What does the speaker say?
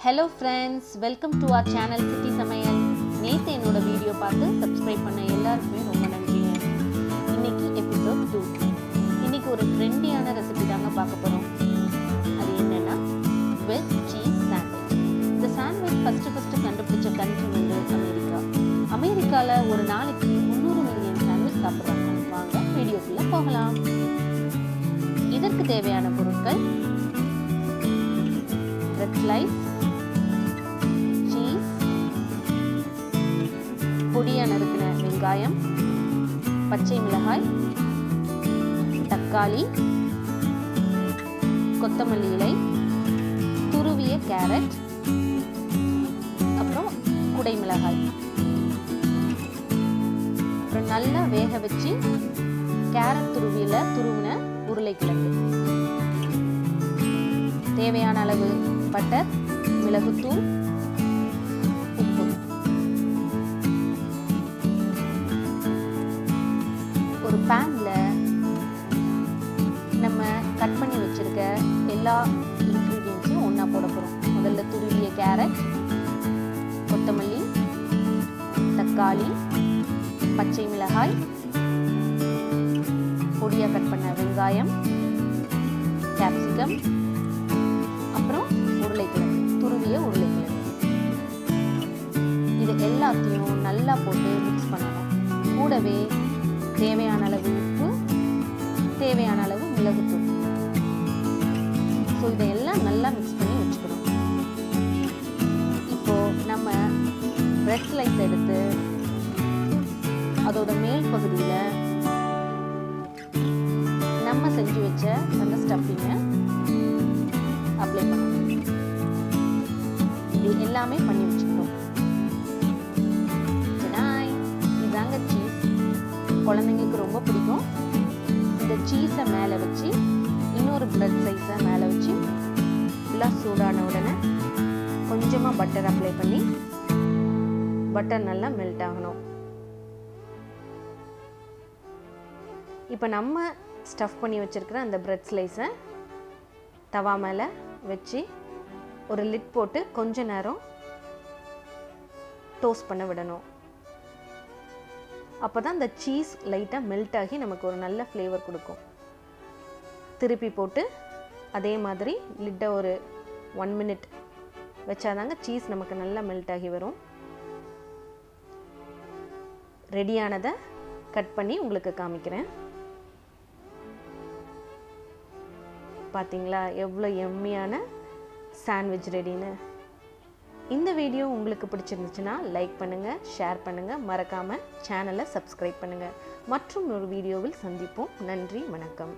Hello friends, welcome to our channel City Samayal. நேத்து என்னோட video பார்த்து சப்ஸ்கிரைப் பண்ண எல்லாருக்குமே ரொம்ப நன்றிங்க. இன்னைக்கு எபிசோட் 2. இன்னைக்கு ஒரு ட்ரெண்டியான ரெசிபி தாங்க பார்க்க போறோம். அது என்னன்னா வெஜ் சீஸ் சாண்ட்விச். இந்த சாண்ட்விச் ஃபர்ஸ்ட் கண்டுபிடிச்ச கண்ட்ரி வந்து அமெரிக்கா. அமெரிக்கால ஒரு நாளைக்கு 300 மில்லியன் சாண்ட்விச் சாப்பிடுறாங்க. வாங்க வீடியோக்குள்ள போகலாம். இதற்கு தேவையான பொருட்கள்: பிரெட் ஸ்லைஸ், பொடியாக நறுக்கின வெங்காயம், பச்சை மிளகாய், தக்காளி, கொத்தமல்லி இலை, துருவிய கேரட், அப்புறம் குடை மிளகாய். அப்புறம் நல்லா வேக வச்சு கேரட் துருவின உருளைக்கிழங்கு, தேவையான அளவு பட்டர், மிளகுத்தூள், உப்பு. ஒரு பேன்ல நம்ம கட் பண்ணி வச்சிருக்க எல்லா இன்க்ரீடியன்ஸையும் ஒன்றா போட போகிறோம். முதல்ல துருவிய கேரட், கொத்தமல்லி, தக்காளி, பச்சை மிளகாய், பொடியாக கட் பண்ண வெங்காயம், கேப்சிகம், அப்புறம் உருளைக்கிழங்கு, துருவிய உருளைக்கிழங்கு. இது எல்லாத்தையும் நல்லா போட்டு மிக்ஸ் பண்ணணும். கூடவே தேவையான அளவு உப்பு, தேவையான அளவு மிளகுத்தூள். ஸோ இதையெல்லாம் நல்லா மிக்ஸ் பண்ணி வச்சுக்கணும். இப்போ நம்ம பிரெட் ஸ்லைஸ் எடுத்து அதோட மேல் பகுதியில் நம்ம செஞ்சு வச்ச அந்த ஸ்டஃபிங்கை அப்ளை பண்ணணும். இது எல்லாமே பண்ணி வச்சுக்கணும். இதாங்க சீஸ். குழந்தைங்களுக்கு ரொம்ப பிடிக்கும். இந்த சீஸை மேலே வச்சு இன்னொரு பிரெட் ஸ்லைஸை மேலே வச்சு எல்லாம் சூடான உடனே கொஞ்சமாக பட்டர் அப்ளை பண்ணி பட்டர் நல்லா மெல்ட் ஆகணும். இப்போ நம்ம ஸ்டஃப் பண்ணி வச்சுருக்கிற அந்த பிரெட் ஸ்லைஸை தவா மேலே வச்சு ஒரு லிட் போட்டு கொஞ்ச நேரம் டோஸ்ட் பண்ண விடணும். அப்போ தான் அந்த சீஸ் லைட்டாக மெல்ட் ஆகி நமக்கு ஒரு நல்ல ஃப்ளேவர் கொடுக்கும். திருப்பி போட்டு அதே மாதிரி லிட்டை ஒரு 1 மினிட் வச்சாதாங்க சீஸ் நமக்கு நல்லா மெல்ட் ஆகி வரும். ரெடியானதை கட் பண்ணி உங்களுக்கு காமிக்கிறேன். பார்த்தீங்களா எவ்வளோ எம்மியான சாண்ட்விச் ரெடின்னு. இந்த வீடியோ உங்களுக்கு பிடிச்சிருந்துச்சுன்னா லைக் பண்ணுங்கள், ஷேர் பண்ணுங்கள், மறக்காமல் சேனலை சப்ஸ்கிரைப் பண்ணுங்கள். மற்றும் ஒரு வீடியோவில் சந்திப்போம். நன்றி, வணக்கம்.